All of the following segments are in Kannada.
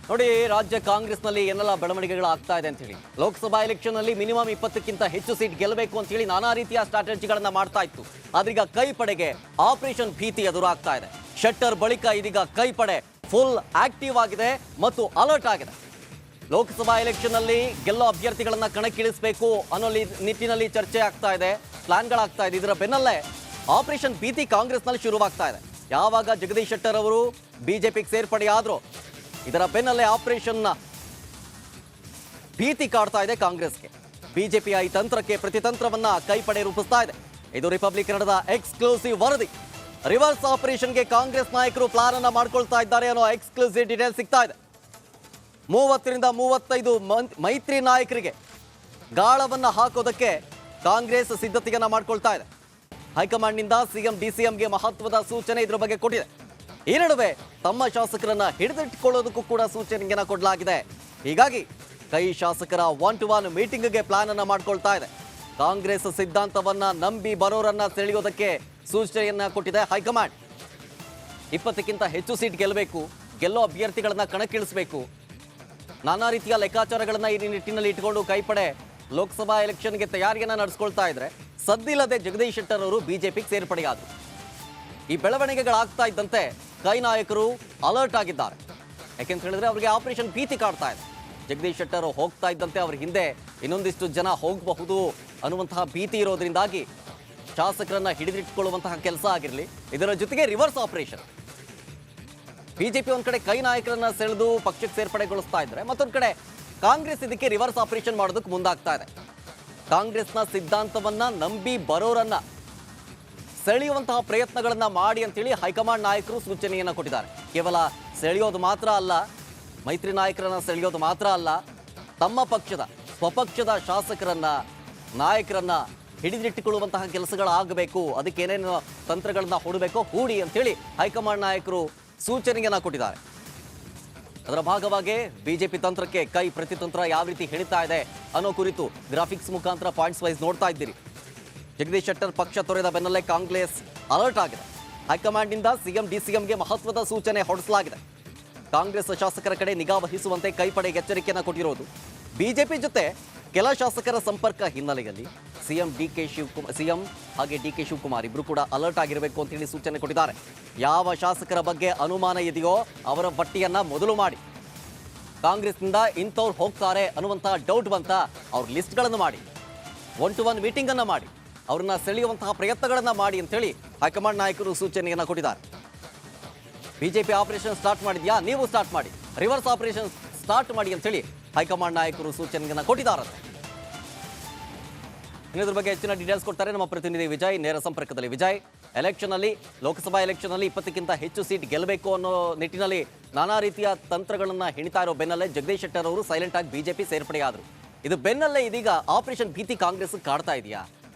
ನೋಡಿ, ರಾಜ್ಯ ಕಾಂಗ್ರೆಸ್ನಲ್ಲಿ ಏನೆಲ್ಲ ಬೆಳವಣಿಗೆಗಳು ಆಗ್ತಾ ಇದೆ ಅಂತ ಹೇಳಿ. ಲೋಕಸಭಾ ಎಲೆಕ್ಷನ್ ನಲ್ಲಿ ಮಿನಿಮಮ್ 20ಕ್ಕಿಂತ ಹೆಚ್ಚು ಸೀಟ್ ಗೆಲ್ಲಬೇಕು ಅಂತ ಹೇಳಿ ನಾನಾ ರೀತಿಯ ಸ್ಟ್ರಾಟಜಿಗಳನ್ನ ಮಾಡ್ತಾ ಇತ್ತು. ಆದ್ರೀಗ ಕೈಪಡೆಗೆ ಆಪರೇಷನ್ ಭೀತಿ ಎದುರಾಗ್ತಾ ಇದೆ. ಶೆಟ್ಟರ್ ಬಳಿಕ ಇದೀಗ ಕೈಪಡೆ ಫುಲ್ ಆಕ್ಟಿವ್ ಆಗಿದೆ ಮತ್ತು ಅಲರ್ಟ್ ಆಗಿದೆ. ಲೋಕಸಭಾ ಎಲೆಕ್ಷನ್ ನಲ್ಲಿ ಗೆಲ್ಲೋ ಅಭ್ಯರ್ಥಿಗಳನ್ನ ಕಣಕ್ಕಿಳಿಸಬೇಕು ಅನ್ನೋ ನಿಟ್ಟಿನಲ್ಲಿ ಚರ್ಚೆ ಆಗ್ತಾ ಇದೆ, ಪ್ಲಾನ್ಗಳಾಗ್ತಾ ಇದೆ. ಇದರ ಬೆನ್ನಲ್ಲೇ ಆಪರೇಷನ್ ಭೀತಿ ಕಾಂಗ್ರೆಸ್ನಲ್ಲಿ ಶುರುವಾಗ್ತಾ ಇದೆ. ಯಾವಾಗ ಜಗದೀಶ್ ಶೆಟ್ಟರ್ ಅವರು ಬಿಜೆಪಿಗೆ ಸೇರ್ಪಡೆಯಾದ್ರು, ಇದರ ಬೆನ್ನಲ್ಲೇ ಆಪರೇಷನ್ ಭೀತಿ ಕಾಡ್ತಾ ಇದೆ ಕಾಂಗ್ರೆಸ್ಗೆ. ಬಿಜೆಪಿಯ ಈ ತಂತ್ರಕ್ಕೆ ಪ್ರತಿತಂತ್ರವನ್ನ ಕೈಪಡೆ ರೂಪಿಸ್ತಾ ಇದೆ. ಇದು ರಿಪಬ್ಲಿಕ್ ಕನ್ನಡದ ಎಕ್ಸ್ಕ್ಲೂಸಿವ್ ವರದಿ. ರಿವರ್ಸ್ ಆಪರೇಷನ್ಗೆ ಕಾಂಗ್ರೆಸ್ ನಾಯಕರು ಪ್ಲಾನ್ ಅನ್ನ ಮಾಡ್ಕೊಳ್ತಾ ಇದ್ದಾರೆ ಅನ್ನೋ ಎಕ್ಸ್ಕ್ಲೂಸಿವ್ ಡೀಟೇಲ್ ಸಿಗ್ತಾ ಇದೆ. 30ರಿಂದ 35 ಮೈತ್ರಿ ನಾಯಕರಿಗೆ ಗಾಳವನ್ನ ಹಾಕೋದಕ್ಕೆ ಕಾಂಗ್ರೆಸ್ ಸಿದ್ಧತೆಯನ್ನ ಮಾಡ್ಕೊಳ್ತಾ ಇದೆ. ಹೈಕಮಾಂಡ್ನಿಂದ ಸಿಎಂ ಡಿಸಿಎಂಗೆ ಮಹತ್ವದ ಸೂಚನೆ ಇದರ ಬಗ್ಗೆ ಕೊಟ್ಟಿದೆ. ಈ ನಡುವೆ ತಮ್ಮ ಶಾಸಕರನ್ನ ಹಿಡಿದಿಟ್ಟುಕೊಳ್ಳೋದಕ್ಕೂ ಕೂಡ ಸೂಚನೆಯನ್ನ ಕೊಡಲಾಗಿದೆ. ಹೀಗಾಗಿ ಕೈ ಶಾಸಕರ 1-to-1 ಮೀಟಿಂಗ್ಗೆ ಪ್ಲಾನ್ ಅನ್ನ ಮಾಡ್ಕೊಳ್ತಾ ಇದೆ. ಕಾಂಗ್ರೆಸ್ ಸಿದ್ಧಾಂತವನ್ನ ನಂಬಿ ಬರೋರನ್ನ ಸೆಳೆಯೋದಕ್ಕೆ ಸೂಚನೆಯನ್ನ ಕೊಟ್ಟಿದೆ ಹೈಕಮಾಂಡ್. 20ಕ್ಕಿಂತ ಹೆಚ್ಚು ಸೀಟ್ ಗೆಲ್ಲಬೇಕು, ಗೆಲ್ಲೋ ಅಭ್ಯರ್ಥಿಗಳನ್ನ ಕಣಕ್ಕಿಳಿಸಬೇಕು. ನಾನಾ ರೀತಿಯ ಲೆಕ್ಕಾಚಾರಗಳನ್ನ ಈ ನಿಟ್ಟಿನಲ್ಲಿ ಇಟ್ಕೊಂಡು ಕೈಪಡೆ ಲೋಕಸಭಾ ಎಲೆಕ್ಷನ್ಗೆ ತಯಾರಿಯನ್ನ ನಡೆಸ್ಕೊಳ್ತಾ ಇದ್ರೆ, ಸದ್ದಿಲ್ಲದೆ ಜಗದೀಶ್ ಶೆಟ್ಟರ್ ಅವರು ಬಿಜೆಪಿಗೆ ಸೇರ್ಪಡೆಯಾದರು. ಈ ಬೆಳವಣಿಗೆಗಳಾಗ್ತಾ ಇದ್ದಂತೆ ಕೈ ನಾಯಕರು ಅಲರ್ಟ್ ಆಗಿದ್ದಾರೆ. ಯಾಕೆಂತ ಹೇಳಿದ್ರೆ ಅವರಿಗೆ ಆಪರೇಷನ್ ಭೀತಿ ಕಾಡ್ತಾ ಇದೆ. ಜಗದೀಶ್ ಶೆಟ್ಟರ್ ಹೋಗ್ತಾ ಇದ್ದಂತೆ ಅವ್ರ ಹಿಂದೆ ಇನ್ನೊಂದಿಷ್ಟು ಜನ ಹೋಗಬಹುದು ಅನ್ನುವಂತಹ ಭೀತಿ ಇರೋದ್ರಿಂದಾಗಿ ಶಾಸಕರನ್ನ ಹಿಡಿದಿಟ್ಟುಕೊಳ್ಳುವಂತಹ ಕೆಲಸ ಆಗಿರಲಿ. ಇದರ ಜೊತೆಗೆ ರಿವರ್ಸ್ ಆಪರೇಷನ್. ಬಿಜೆಪಿ ಒಂದ್ ಕಡೆ ಕೈ ನಾಯಕರನ್ನ ಸೆಳೆದು ಪಕ್ಷಕ್ಕೆ ಸೇರ್ಪಡೆಗೊಳಿಸ್ತಾ ಇದ್ರೆ, ಮತ್ತೊಂದ್ ಕಡೆ ಕಾಂಗ್ರೆಸ್ ಇದಕ್ಕೆ ರಿವರ್ಸ್ ಆಪರೇಷನ್ ಮಾಡೋದಕ್ಕೆ ಮುಂದಾಗ್ತಾ ಇದೆ. ಕಾಂಗ್ರೆಸ್ನ ಸಿದ್ಧಾಂತವನ್ನ ನಂಬಿ ಬರೋರನ್ನ ಸೆಳೆಯುವಂತಹ ಪ್ರಯತ್ನಗಳನ್ನ ಮಾಡಿ ಅಂತೇಳಿ ಹೈಕಮಾಂಡ್ ನಾಯಕರು ಸೂಚನೆಯನ್ನ ಕೊಟ್ಟಿದ್ದಾರೆ. ಕೇವಲ ಸೆಳೆಯೋದು ಮಾತ್ರ ಅಲ್ಲ, ಮೈತ್ರಿ ನಾಯಕರನ್ನ ಸೆಳೆಯೋದು ಮಾತ್ರ ಅಲ್ಲ, ತಮ್ಮ ಪಕ್ಷದ ಸ್ವಪಕ್ಷದ ಶಾಸಕರನ್ನ ನಾಯಕರನ್ನ ಹಿಡಿದಿಟ್ಟುಕೊಳ್ಳುವಂತಹ ಕೆಲಸಗಳಾಗಬೇಕು. ಅದಕ್ಕೆ ಏನೇನು ತಂತ್ರಗಳನ್ನ ಹೂಡಬೇಕೋ ಹೂಡಿ ಅಂತೇಳಿ ಹೈಕಮಾಂಡ್ ನಾಯಕರು ಸೂಚನೆಯನ್ನ ಕೊಟ್ಟಿದ್ದಾರೆ. ಅದರ ಭಾಗವಾಗಿ ಬಿಜೆಪಿ ತಂತ್ರಕ್ಕೆ ಕೈ ಪ್ರತಿತಂತ್ರ ಯಾವ ರೀತಿ ಹಿಡಿತಾ ಇದೆ ಅನ್ನೋ ಕುರಿತು ಗ್ರಾಫಿಕ್ಸ್ ಮುಖಾಂತರ ಪಾಯಿಂಟ್ಸ್ ವೈಸ್ ನೋಡ್ತಾ ಇದ್ದೀರಿ. ಜಗದೀಶ್ ಶೆಟ್ಟರ್ ಪಕ್ಷ ತೊರೆದ ಬೆನ್ನಲ್ಲೇ ಕಾಂಗ್ರೆಸ್ ಅಲರ್ಟ್ ಆಗಿದೆ. ಹೈಕಮಾಂಡ್ನಿಂದ ಸಿಎಂ ಡಿಸಿಎಂಗೆ ಮಹತ್ವದ ಸೂಚನೆ ಹೊರಡಿಸಲಾಗಿದೆ. ಕಾಂಗ್ರೆಸ್ ಶಾಸಕರ ಕಡೆ ನಿಗಾ ವಹಿಸುವಂತೆ ಕೈಪಡೆಗೆ ಎಚ್ಚರಿಕೆಯನ್ನು ಕೊಟ್ಟಿರೋದು. ಬಿಜೆಪಿ ಜೊತೆ ಕೆಲ ಶಾಸಕರ ಸಂಪರ್ಕ ಹಿನ್ನೆಲೆಯಲ್ಲಿ ಸಿಎಂ ಹಾಗೆ ಡಿ ಕೆ ಶಿವಕುಮಾರ್ ಇಬ್ರು ಕೂಡ ಅಲರ್ಟ್ ಆಗಿರಬೇಕು ಅಂತ ಹೇಳಿ ಸೂಚನೆ ಕೊಟ್ಟಿದ್ದಾರೆ. ಯಾವ ಶಾಸಕರ ಬಗ್ಗೆ ಅನುಮಾನ ಇದೆಯೋ ಅವರ ಪಟ್ಟಿಯನ್ನ ಮೊದಲು ಮಾಡಿ. ಕಾಂಗ್ರೆಸ್ನಿಂದ ಇಂಥವ್ರು ಹೋಗ್ತಾರೆ ಅನ್ನುವಂತಹ ಡೌಟ್ ಬಂತ ಅವ್ರ ಲಿಸ್ಟ್ಗಳನ್ನು ಮಾಡಿ, 1-to-1 ಮೀಟಿಂಗ್ ಅನ್ನ ಮಾಡಿ, ಅವ್ರನ್ನ ಸೆಳೆಯುವಂತಹ ಪ್ರಯತ್ನಗಳನ್ನ ಮಾಡಿ ಅಂತೇಳಿ ಹೈಕಮಾಂಡ್ ನಾಯಕರು ಸೂಚನೆಯನ್ನ ಕೊಟ್ಟಿದ್ದಾರೆ. ಬಿಜೆಪಿ ಆಪರೇಷನ್ ಸ್ಟಾರ್ಟ್ ಮಾಡಿದ್ಯಾ, ನೀವು ಸ್ಟಾರ್ಟ್ ಮಾಡಿ, ರಿವರ್ಸ್ ಆಪರೇಷನ್ ಸ್ಟಾರ್ಟ್ ಮಾಡಿ ಅಂತೇಳಿ ಹೈಕಮಾಂಡ್ ನಾಯಕರು ಸೂಚನೆಯನ್ನ ಕೊಟ್ಟಿದ್ದಾರೆ. ಇದ್ರ ಬಗ್ಗೆ ಹೆಚ್ಚಿನ ಡೀಟೇಲ್ಸ್ ಕೊಡ್ತಾರೆ ನಮ್ಮ ಪ್ರತಿನಿಧಿ ವಿಜಯ್, ನೇರ ಸಂಪರ್ಕದಲ್ಲಿ. ವಿಜಯ್, ಲೋಕಸಭಾ ಎಲೆಕ್ಷನ್ ಅಲ್ಲಿ 20ಕ್ಕಿಂತ ಹೆಚ್ಚು ಸೀಟ್ ಗೆಲ್ಲಬೇಕು ಅನ್ನೋ ನಿಟ್ಟಿನಲ್ಲಿ ನಾನಾ ರೀತಿಯ ತಂತ್ರಗಳನ್ನ ಹೆಣಿತಾ ಇರೋ ಬೆನ್ನಲ್ಲೇ ಜಗದೀಶ್ ಶೆಟ್ಟರ್ ಅವರು ಸೈಲೆಂಟ್ ಆಗಿ ಬಿಜೆಪಿ ಸೇರ್ಪಡೆಯಾದರು. ಇದು ಬೆನ್ನಲ್ಲೇ ಇದೀಗ ಆಪರೇಷನ್ ಭೀತಿ ಕಾಂಗ್ರೆಸ್ ಕಾಡ್ತಾ ಇದೆಯಾ?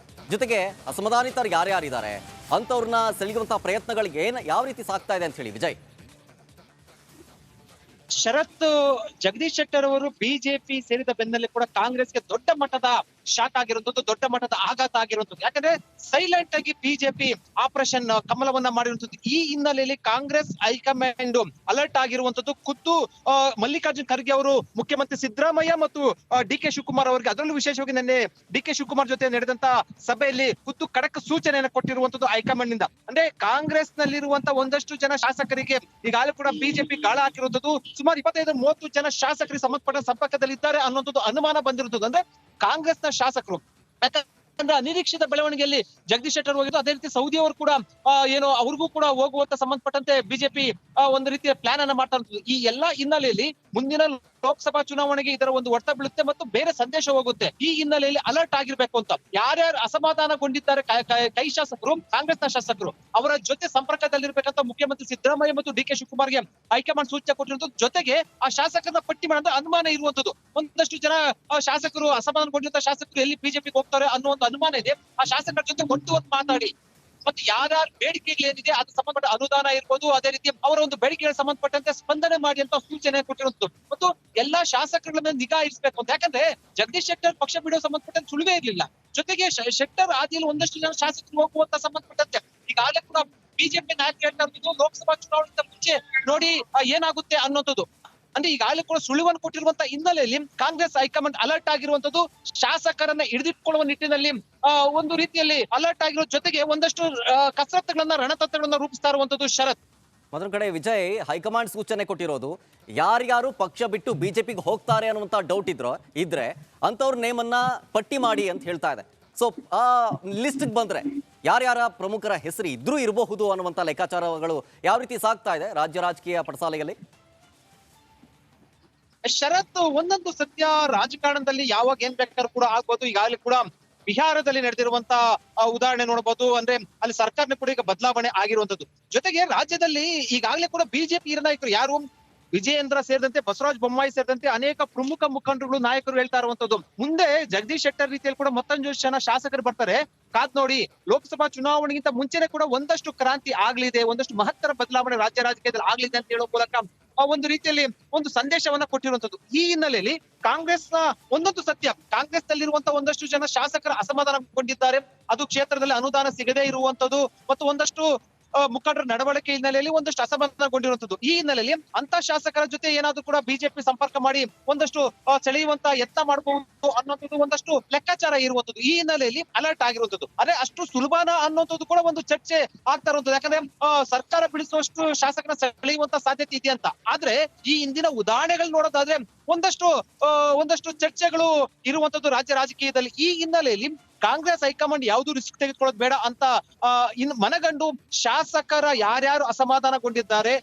ಜೊತೆಗೆ ಅಸಮಾಧಾನಿತರು ಯಾರ್ಯಾರಿದ್ದಾರೆ ಅಂತವ್ರನ್ನ ಸೆಳೆಯುವಂತಹ ಪ್ರಯತ್ನಗಳಿಗೆ ಯಾವ ರೀತಿ ಸಾಗ್ತಾ ಇದೆ ಅಂತ ಹೇಳಿ ವಿಜಯ್? ಶರತ್, ಜಗದೀಶ್ ಶೆಟ್ಟರ್ ಅವರು ಬಿಜೆಪಿ ಸೇರಿದ ಬೆನ್ನಲ್ಲೇ ಕೂಡ ಕಾಂಗ್ರೆಸ್ಗೆ ದೊಡ್ಡ ಮಟ್ಟದ ಶಾಕ್ ಆಗಿರುವಂತದ್ದು, ದೊಡ್ಡ ಮಟ್ಟದ ಆಘಾತ ಆಗಿರುವಂತದ್ದು. ಯಾಕಂದ್ರೆ ಸೈಲೆಂಟ್ ಆಗಿ ಬಿಜೆಪಿ ಆಪರೇಷನ್ ಕಮಲವನ್ನ ಮಾಡಿರುವಂತದ್ದು. ಈ ಹಿನ್ನೆಲೆಯಲ್ಲಿ ಕಾಂಗ್ರೆಸ್ ಹೈಕಮಾಂಡ್ ಅಲರ್ಟ್ ಆಗಿರುವಂತದ್ದು. ಖುದ್ದು ಮಲ್ಲಿಕಾರ್ಜುನ್ ಖರ್ಗೆ ಅವರು ಮುಖ್ಯಮಂತ್ರಿ ಸಿದ್ದರಾಮಯ್ಯ ಮತ್ತು ಡಿ ಕೆ ಶಿವಕುಮಾರ್ ಅವರಿಗೆ, ಅದರಲ್ಲೂ ವಿಶೇಷವಾಗಿ ನಿನ್ನೆ ಡಿ ಕೆ ಶಿವಕುಮಾರ್ ಜೊತೆ ನಡೆದಂತ ಸಭೆಯಲ್ಲಿ ಖುದ್ದು ಖಡಕ್ ಸೂಚನೆಯನ್ನು ಕೊಟ್ಟಿರುವಂತದ್ದು ಹೈಕಮಾಂಡ್ ನಿಂದ. ಅಂದ್ರೆ ಕಾಂಗ್ರೆಸ್ ನಲ್ಲಿರುವಂತಹ ಒಂದಷ್ಟು ಜನ ಶಾಸಕರಿಗೆ ಈಗಾಗಲೇ ಕೂಡ ಬಿಜೆಪಿ ಗಾಳ ಹಾಕಿರುವಂತದ್ದು. ಸುಮಾರು 25-30 ಜನ ಶಾಸಕರಿಗೆ ಸಂಬಂಧಪಟ್ಟ ಸಂಪರ್ಕದಲ್ಲಿದ್ದಾರೆ ಅನ್ನುವಂಥದ್ದು ಅನುಮಾನ ಬಂದಿರುತ್ತದೆ. ಅಂದ್ರೆ ಕಾಂಗ್ರೆಸ್ನ ಶಾಸಕರು, ಯಾಕಂದ್ರೆ ಅನಿರೀಕ್ಷಿತ ಬೆಳವಣಿಗೆಯಲ್ಲಿ ಜಗದೀಶ್ ಶೆಟ್ಟರ್ ಹೋಗಿದ್ದು, ಅದೇ ರೀತಿ ಸೌದಿ ಅವರು ಕೂಡ ಏನೋ ಅವ್ರಿಗೂ ಕೂಡ ಹೋಗುವಂತ ಸಂಬಂಧಪಟ್ಟಂತೆ ಬಿಜೆಪಿ ಒಂದು ರೀತಿಯ ಪ್ಲಾನ್ ಅನ್ನ ಮಾಡ್ತಾ ಇರ್ತದೆ. ಈ ಎಲ್ಲಾ ಹಿನ್ನೆಲೆಯಲ್ಲಿ ಮುಂದಿನ ಲೋಕಸಭಾ ಚುನಾವಣೆಗೆ ಇದರ ಒಂದು ಒತ್ತ ಬೀಳುತ್ತೆ ಮತ್ತು ಬೇರೆ ಸಂದೇಶ ಹೋಗುತ್ತೆ. ಈ ಹಿನ್ನೆಲೆಯಲ್ಲಿ ಅಲರ್ಟ್ ಆಗಿರ್ಬೇಕು ಅಂತ ಯಾರ್ಯಾರು ಅಸಮಾಧಾನಗೊಂಡಿದ್ದಾರೆ ಕೈ ಶಾಸಕರು, ಕಾಂಗ್ರೆಸ್ನ ಶಾಸಕರು, ಅವರ ಜೊತೆ ಸಂಪರ್ಕದಲ್ಲಿರ್ಬೇಕಂತ ಮುಖ್ಯಮಂತ್ರಿ ಸಿದ್ದರಾಮಯ್ಯ ಮತ್ತು ಡಿ ಕೆ ಶಿವಕುಮಾರ್ಗೆ ಹೈಕಮಾಂಡ್ ಸೂಚನೆ ಕೊಟ್ಟಿರುವಂತದ್ದು. ಜೊತೆಗೆ ಆ ಶಾಸಕರನ್ನ ಪಟ್ಟಿ ಮಾಡೋದು ಅನುಮಾನ ಇರುವಂತದ್ದು. ಒಂದಷ್ಟು ಜನ ಶಾಸಕರು ಅಸಮಾಧಾನಗೊಂಡಿರುವಂತಹ ಶಾಸಕರು ಎಲ್ಲಿ ಬಿಜೆಪಿಗೆ ಹೋಗ್ತಾರೆ ಅನ್ನೋ ಒಂದು ಅನುಮಾನ ಇದೆ. ಆ ಶಾಸಕರ ಜೊತೆ ಒಟ್ಟು ಮಾತಾಡಿ ಮತ್ತು ಯಾರ್ಯಾರ ಬೇಡಿಕೆಗಳು ಏನಿದೆ ಅದು ಸಂಬಂಧಪಟ್ಟ ಅನುದಾನ ಇರ್ಬೋದು, ಅದೇ ರೀತಿ ಅವರ ಒಂದು ಬೇಡಿಕೆಗಳಿಗೆ ಸಂಬಂಧಪಟ್ಟಂತೆ ಸ್ಪಂದನೆ ಮಾಡಿ ಅಂತ ಸೂಚನೆ ಕೊಟ್ಟಿರುವಂತದ್ದು. ಮತ್ತು ಎಲ್ಲಾ ಶಾಸಕರ ಮೇಲೆ ನಿಗಾ ಇರಿಸಬೇಕು ಅಂತ. ಯಾಕಂದ್ರೆ ಜಗದೀಶ್ ಶೆಟ್ಟರ್ ಪಕ್ಷ ಬಿಡೋ ಸಂಬಂಧಪಟ್ಟಂತೆ ಸುಳಿವೇ ಇರ್ಲಿಲ್ಲ. ಜೊತೆಗೆ ಶೆಟ್ಟರ್ ಆದಿಯಲ್ಲಿ ಒಂದಷ್ಟು ಜನ ಶಾಸಕರು ಹೋಗುವಂತ ಸಂಬಂಧಪಟ್ಟಂತೆ ಈಗಾಗಲೇ ಕೂಡ ಬಿಜೆಪಿ ನಾಯಕರು ಹೇಳ್ತಾ ಇರೋದು ಲೋಕಸಭಾ ಚುನಾವಣೆಗಿಂತ ಮುಂಚೆ ನೋಡಿ ಏನಾಗುತ್ತೆ ಅನ್ನೋಂಥದ್ದು. ಅಂದ್ರೆ ಈಗಾಗಲೇ ಕೂಡ ಸುಳಿವನ್ನು ಕೊಟ್ಟಿರುವಂತ ಹಿನ್ನೆಲೆಯಲ್ಲಿ ಕಾಂಗ್ರೆಸ್ ಹೈಕಮಾಂಡ್ ಅಲರ್ಟ್ ಆಗಿರುವಂತದ್ದು, ಶಾಸಕರನ್ನ ಹಿಡಿದಿಟ್ಕೊಳ್ಳುವ ನಿಟ್ಟಿನಲ್ಲಿ ಒಂದು ರೀತಿಯಲ್ಲಿ ಅಲರ್ಟ್ ಆಗಿರೋ ಜೊತೆಗೆ ಒಂದಷ್ಟು ಕಸರತ್ತುಗಳನ್ನ ರಣತಂತ್ರಗಳನ್ನ ರೂಪಿಸ್ತಾ ಇರುವಂತದ್ದು ಶರತ್. ಮತ್ತೊಂದು ಕಡೆ ವಿಜಯ್, ಹೈಕಮಾಂಡ್ ಸೂಚನೆ ಕೊಟ್ಟಿರೋದು ಯಾರ್ಯಾರು ಪಕ್ಷ ಬಿಟ್ಟು ಬಿಜೆಪಿಗೆ ಹೋಗ್ತಾರೆ ಅನ್ನುವಂಥ ಡೌಟ್ ಇದ್ರೆ ಅಂಥವ್ರ ನೇಮನ್ನ ಪಟ್ಟಿ ಮಾಡಿ ಅಂತ ಹೇಳ್ತಾ ಇದೆ. ಸೊ ಆ ಲಿಸ್ಟ್ಗೆ ಬಂದ್ರೆ ಯಾರ್ಯಾರ ಪ್ರಮುಖರ ಹೆಸರು ಇದ್ರೂ ಇರಬಹುದು ಅನ್ನುವಂಥ ಲೆಕ್ಕಾಚಾರಗಳು ಯಾವ ರೀತಿ ಸಾಗ್ತಾ ಇದೆ ರಾಜ್ಯ ರಾಜಕೀಯ ಪಡಸಾಲೆಯಲ್ಲಿ? ಶರತ್, ಒಂದೊಂದು ಸತ್ಯ ರಾಜಕಾರಣದಲ್ಲಿ ಯಾವಾಗ ಏನ್ ಬೇಕಾದ್ರೂ ಕೂಡ ಆಗ್ಬೋದು. ಈಗಾಗಲೇ ಕೂಡ ಬಿಹಾರದಲ್ಲಿ ನಡೆದಿರುವಂತ ಉದಾಹರಣೆ ನೋಡಬಹುದು. ಅಂದ್ರೆ ಅಲ್ಲಿ ಸರ್ಕಾರನ ಕೂಡ ಈಗ ಬದಲಾವಣೆ ಆಗಿರುವಂತದ್ದು. ಜೊತೆಗೆ ರಾಜ್ಯದಲ್ಲಿ ಈಗಾಗಲೇ ಕೂಡ ಬಿಜೆಪಿ ಹಿರಿಯ ನಾಯಕರು ಯಾರು ವಿಜಯೇಂದ್ರ ಸೇರಿದಂತೆ ಬಸವರಾಜ ಬೊಮ್ಮಾಯಿ ಸೇರಿದಂತೆ ಅನೇಕ ಪ್ರಮುಖ ಮುಖಂಡರುಗಳು ನಾಯಕರು ಹೇಳ್ತಾ ಇರುವಂತದ್ದು, ಮುಂದೆ ಜಗದೀಶ್ ಶೆಟ್ಟರ್ ರೀತಿಯಲ್ಲಿ ಕೂಡ ಮತ್ತೊಂದು ಜನ ಶಾಸಕರು ಬರ್ತಾರೆ, ಕಾದ್ ನೋಡಿ. ಲೋಕಸಭಾ ಚುನಾವಣೆಗಿಂತ ಮುಂಚೆನೆ ಕೂಡ ಒಂದಷ್ಟು ಕ್ರಾಂತಿ ಆಗ್ಲಿದೆ, ಒಂದಷ್ಟು ಮಹತ್ತರ ಬದಲಾವಣೆ ರಾಜ್ಯ ರಾಜಕೀಯದಲ್ಲಿ ಆಗ್ಲಿದೆ ಅಂತ ಹೇಳೋ ಮೂಲಕ ಒಂದು ರೀತಿಯಲ್ಲಿ ಒಂದು ಸಂದೇಶವನ್ನ ಕೊಟ್ಟಿರುವಂತದ್ದು. ಈ ಹಿನ್ನೆಲೆಯಲ್ಲಿ ಕಾಂಗ್ರೆಸ್ ನ ಒಂದೊಂದು ಸತ್ಯ, ಕಾಂಗ್ರೆಸ್ ನಲ್ಲಿರುವಂತಹ ಒಂದಷ್ಟು ಜನ ಶಾಸಕರ ಅಸಮಾಧಾನಗೊಂಡಿದ್ದಾರೆ. ಅದು ಕ್ಷೇತ್ರದಲ್ಲಿ ಅನುದಾನ ಸಿಗದೇ ಇರುವಂತದ್ದು ಮತ್ತು ಒಂದಷ್ಟು ಮುಖಂಡರ ನಡವಳಿಕೆ ಹಿನ್ನೆಲೆಯಲ್ಲಿ ಒಂದಷ್ಟು ಅಸಮಾಧಾನಗೊಂಡಿರುವಂತದ್ದು. ಈ ಹಿನ್ನೆಲೆಯಲ್ಲಿ ಅಂತ ಶಾಸಕರ ಜೊತೆ ಏನಾದ್ರೂ ಕೂಡ ಬಿಜೆಪಿ ಸಂಪರ್ಕ ಮಾಡಿ ಒಂದಷ್ಟು ಸೆಳೆಯುವಂತ ಯತ್ನ ಮಾಡಬಹುದು ಅನ್ನೋದು ಒಂದಷ್ಟು ಲೆಕ್ಕಾಚಾರ ಇರುವಂತದ್ದು. ಈ ಹಿನ್ನೆಲೆಯಲ್ಲಿ ಅಲರ್ಟ್ ಆಗಿರುವಂತದ್ದು. ಅದೇ ಅಷ್ಟು ಸುಲಭನ ಅನ್ನೋದು ಕೂಡ ಒಂದು ಚರ್ಚೆ ಆಗ್ತಾ ಇರುವಂತದ್ದು. ಯಾಕಂದ್ರೆ ಸರ್ಕಾರ ಬಿಡಿಸುವಷ್ಟು ಶಾಸಕರ ಸೆಳೆಯುವಂತ ಸಾಧ್ಯತೆ ಇದೆ ಅಂತ. ಆದ್ರೆ ಈ ಹಿಂದಿನ ಉದಾಹರಣೆಗಳು ನೋಡೋದಾದ್ರೆ ಒಂದಷ್ಟು ಚರ್ಚೆಗಳು ಇರುವಂತದ್ದು ರಾಜ್ಯ ರಾಜಕೀಯದಲ್ಲಿ. ಈ ಹಿನ್ನೆಲೆಯಲ್ಲಿ ಕಾಂಗ್ರೆಸ್ ಹೈಕಮಾಂಡ್ ಯಾವ್ದು ರಿಸ್ಕ್ ತೆಗೆದುಕೊಳ್ಳೋದು ಬೇಡ ಅಂತ ಮನಗಂಡು ಶಾಸಕರ ಯಾರ್ಯಾರು ಅಸಮಾಧಾನಗೊಂಡಿದ್ದಾರೆ